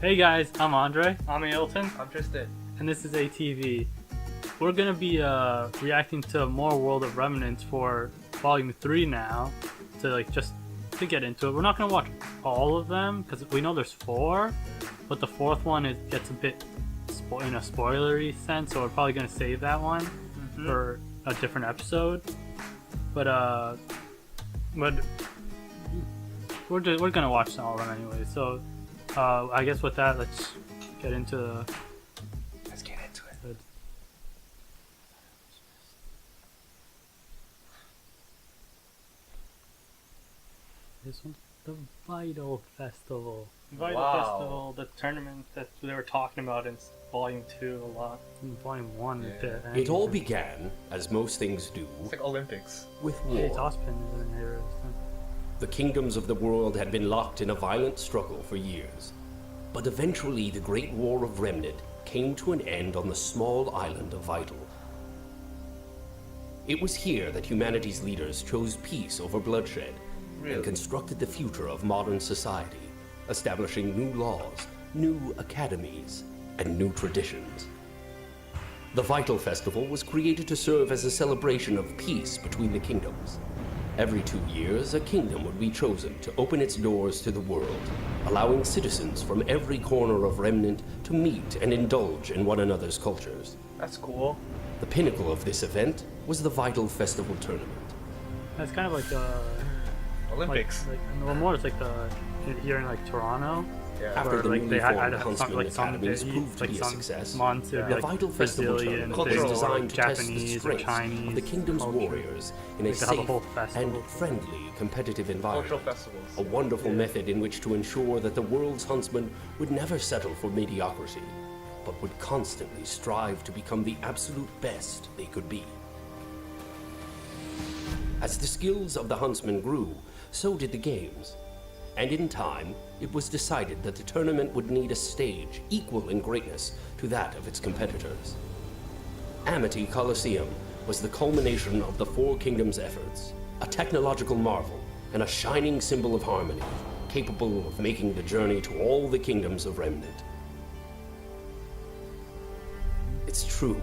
Hey guys, I'm Andre. I'm Ailton. I'm Tristan. And this is ATV. We're gonna be reacting to more World of Remnants for Volume 3 now, just to get into it. We're not gonna watch all of them because we know there's 4, but the 4th one gets a bit in a spoilery sense, so we're probably gonna save that one for a different episode. But we're gonna watch all of them anyway. So I guess with that, let's get into it. This one's the Vital Festival. Festival, the tournament that they were talking about in Volume 2 a lot. In Volume 1, It all began, as most things do, It's like Olympics. with Hey, war. Tosspin is in here. The kingdoms of the world had been locked in a violent struggle for years. But eventually the Great War of Remnant came to an end on the small island of Vital. It was here that humanity's leaders chose peace over bloodshed and constructed the future of modern society, establishing new laws, new academies, and new traditions. The Vital Festival was created to serve as a celebration of peace between the kingdoms. Every 2 years, a kingdom would be chosen to open its doors to the world, allowing citizens from every corner of Remnant to meet and indulge in one another's cultures. That's cool. The pinnacle of this event was the Vital Festival Tournament. That's kind of like Olympics. more it's like here in Toronto. Yeah. After the newly formed Huntsman some Academies proved to be a success, months it would be the Vital Festival Brazilian, Tournament was cultural, designed to test the Japanese, or strength Chinese of the kingdom's culture. warriors in a Like they have a safe whole festival. and friendly competitive Cultural environment. festivals. A wonderful method in which to ensure that the world's huntsmen would never settle for mediocrity, but would constantly strive to become the absolute best they could be. As the skills of the huntsmen grew, so did the games. And in time, it was decided that the tournament would need a stage equal in greatness to that of its competitors. Amity Coliseum was the culmination of the Four Kingdoms' efforts, a technological marvel and a shining symbol of harmony, capable of making the journey to all the kingdoms of Remnant. It's true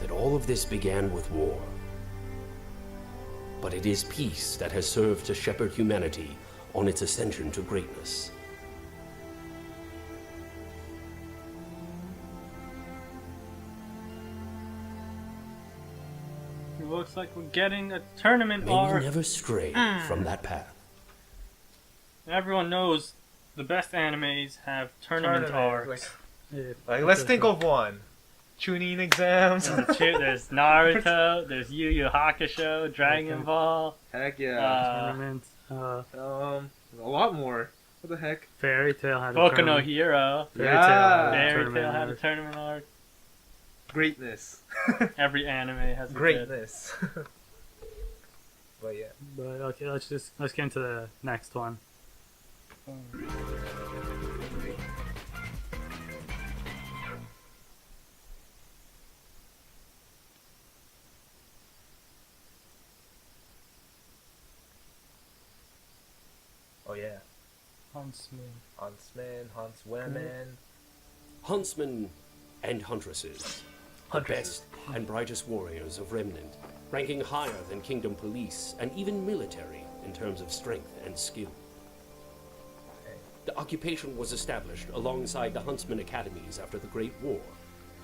that all of this began with war. But it is peace that has served to shepherd humanity on its ascension to greatness. It looks like we're getting a tournament May we arc. never stray from that path. Everyone knows the best animes have tournament arcs. Let's think of one. Tuning exams. There's Naruto, there's Yu Yu Hakusho, Dragon Ball. Heck yeah. Tournaments. A lot more. What the heck? Fairy Tail had a Boku no tournament. Hero. Fairy Yeah. Tail had a Fairy tournament Tail had a arc. tournament arc. Greatness. Every anime has a good. Greatness. But yeah. But okay, let's get into the next one. Oh yeah. Huntsman. Huntsmen, huntswomen. Huntsmen and huntresses, the best and brightest warriors of Remnant, ranking higher than kingdom police and even military in terms of strength and skill. The occupation was established alongside the Huntsman Academies after the Great War,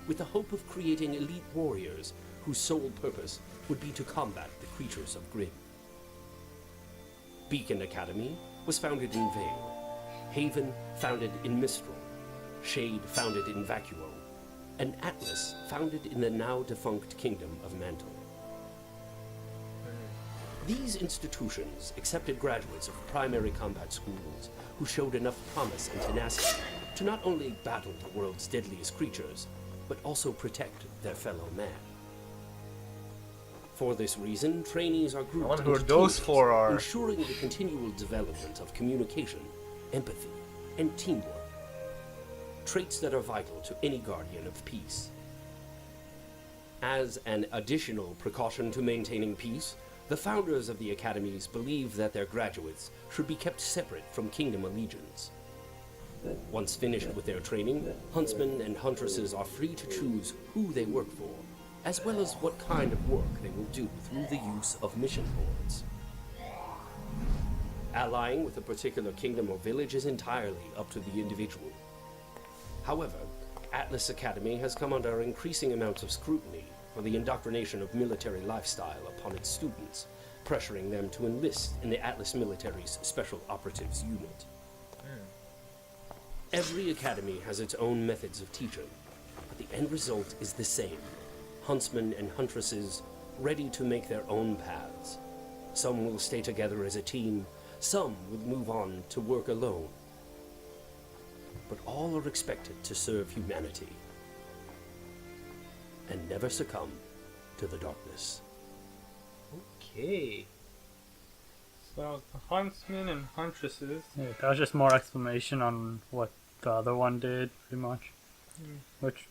with the hope of creating elite warriors whose sole purpose would be to combat the creatures of Grim. Beacon Academy was founded in Vale, Haven founded in Mistral, Shade founded in Vacuo, and Atlas founded in the now defunct kingdom of Mantle. These institutions accepted graduates of primary combat schools who showed enough promise and tenacity to not only battle the world's deadliest creatures, but also protect their fellow man. For this reason, trainees are grouped I wonder who into those teams, four are. ensuring the continual development of communication, empathy, and teamwork. Traits that are vital to any guardian of peace. As an additional precaution to maintaining peace, the founders of the academies believe that their graduates should be kept separate from kingdom allegiance. Once finished with their training, huntsmen and huntresses are free to choose who they work for, as well as what kind of work they will do through the use of mission boards. Allying with a particular kingdom or village is entirely up to the individual. However, Atlas Academy has come under increasing amounts of scrutiny for the indoctrination of military lifestyle upon its students, pressuring them to enlist in the Atlas military's Special Operatives Unit. Every academy has its own methods of teaching, but the end result is the same. Huntsmen and huntresses ready to make their own paths. Some will stay together as a team, some will move on to work alone. But all are expected to serve humanity and never succumb to the darkness. Okay. So the huntsmen and huntresses. Yeah, that was just more explanation on what the other one did, pretty much. Which,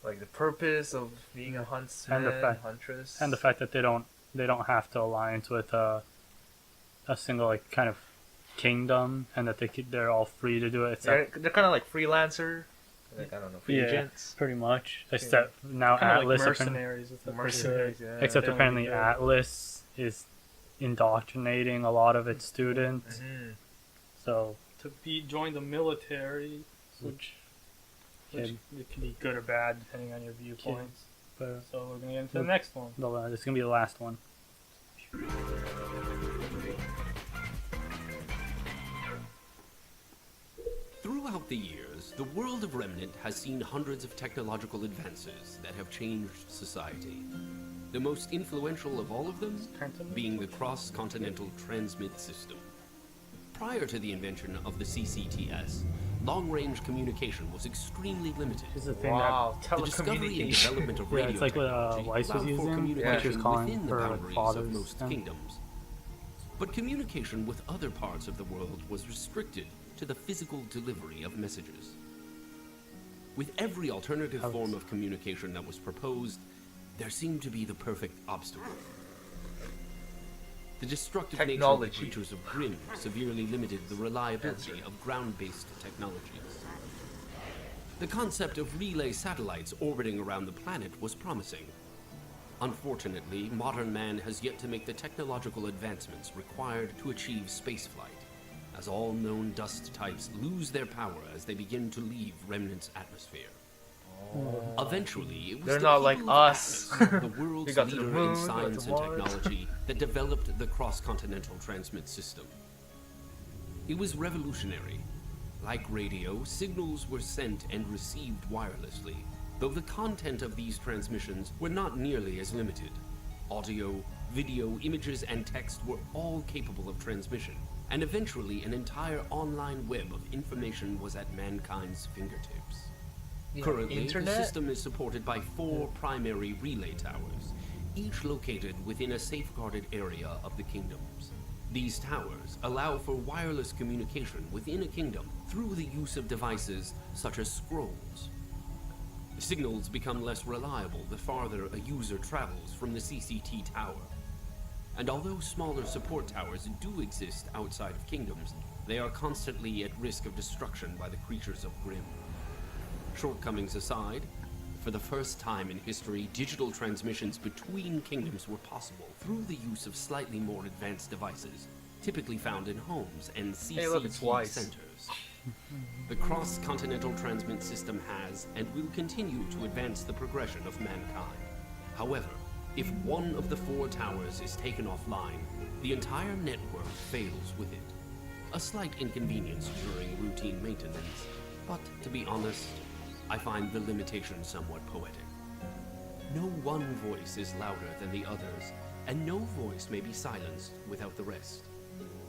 Like the purpose of being a huntsman, huntress. and the fact that they don't have to alliance with a single like kind of kingdom, and that they're all free to do it. they're kind of like freelancer, like I don't know, free agents. pretty much. Except now Kind of Atlas, like mercenaries. Mercenaries, yeah. except They don't apparently need to- Atlas is indoctrinating a lot of its students. Mhm. So, To join the military, which which it can be good or bad depending on your viewpoints. but So we're gonna get into the next one. this is gonna be the last one. Throughout the years, the world of Remnant has seen hundreds of technological advances that have changed society. The most influential of all of them being the cross-continental transmit system. Prior to the invention of the CCTS, long-range communication was extremely limited. This is the thing Wow, The discovery and telecommunication. development of Yeah, radio it's like what, technology Weiss was allowed for using, what she was communication calling within the for, like, boundaries fathers, of most yeah. kingdoms. But communication with other parts of the world was restricted to the physical delivery of messages. With every alternative form of communication that was proposed, there seemed to be the perfect obstacle. The destructive nature of the Technology. creatures of Grimm severely limited the reliability of ground-based technologies. The concept of relay satellites orbiting around the planet was promising. Unfortunately, modern man has yet to make the technological advancements required to achieve spaceflight, as all known dust types lose their power as they begin to leave Remnant's atmosphere. Eventually, it was They're the not like people of us. Atlas, the world's We got to the leader moon, in we got science to and Mars. technology, that developed the cross-continental transmit system. It was revolutionary. Like radio, signals were sent and received wirelessly, though the content of these transmissions were not nearly as limited. Audio, video, images, and text were all capable of transmission, and eventually an entire online web of information was at mankind's fingertips. Currently, the Internet? system is supported by 4 primary relay towers, each located within a safeguarded area of the kingdoms. These towers allow for wireless communication within a kingdom through the use of devices such as scrolls. The signals become less reliable the farther a user travels from the CCT tower. And although smaller support towers do exist outside of kingdoms, they are constantly at risk of destruction by the creatures of Grimm. Shortcomings aside, for the first time in history, digital transmissions between kingdoms were possible through the use of slightly more advanced devices, typically found in homes and Hey, look, it's CCT Weiss. centers. The cross-continental transmit system has and will continue to advance the progression of mankind. However, if one of the 4 towers is taken offline, the entire network fails with it. A slight inconvenience during routine maintenance, but to be honest, I find the limitation somewhat poetic. No one voice is louder than the others, and no voice may be silenced without the rest.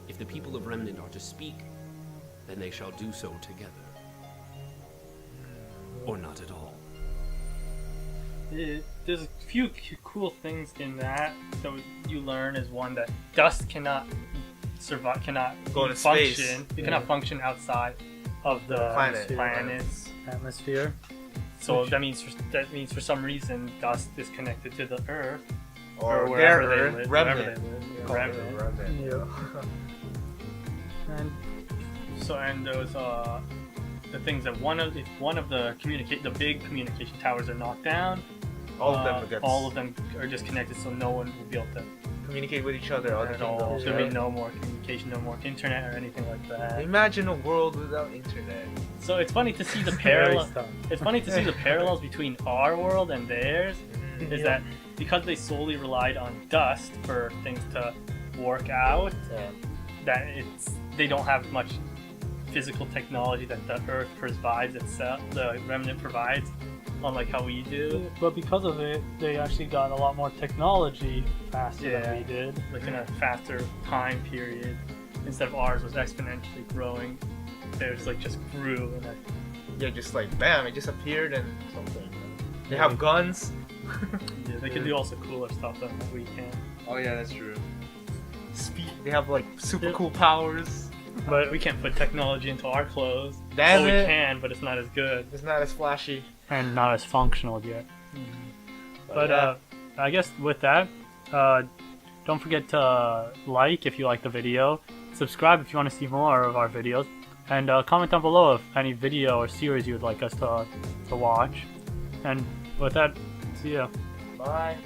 If the people of Remnant are to speak, then they shall do so together. Or not at all. There's a few cool things in that you learn is one that dust cannot survive, cannot Go into function. space. It cannot function outside of the planets. Atmosphere. So that means for some reason dust is connected to the Earth Or wherever their they Earth, live. remnant. Wherever they live. Remnant. Yeah. And So and those the things that if one of the big communication towers are knocked down, All of them gets all of them are disconnected, so no one will be able to communicate with each other. Other at all. kingdoms, There'll be right? no more communication, no more internet or anything like that. Imagine a world without internet. So it's funny to see the Very parallel. stuck. It's funny to see the parallels between our world and theirs. Mhm. Is that because they solely relied on dust for things to work out, that they don't have much physical technology that the Earth provides itself, the remnant provides, unlike how we do. But because of it, they actually got a lot more technology faster Yeah. than we did. Like in a faster time period, instead of ours was exponentially growing, theirs like just grew and Yeah, just like bam, it just appeared and something. They have guns. yeah, they can do also cooler stuff than we can. Oh yeah, that's true. Speed. They have like super Yeah. cool powers. But we can't put technology into our clothes. Damn Well, we it. can, but it's not as good. It's not as flashy. And not as functional yet. But yeah. I guess with that, don't forget to like if you like the video, subscribe if you want to see more of our videos, and comment down below if any video or series you would like us to watch. And with that, see ya. Bye.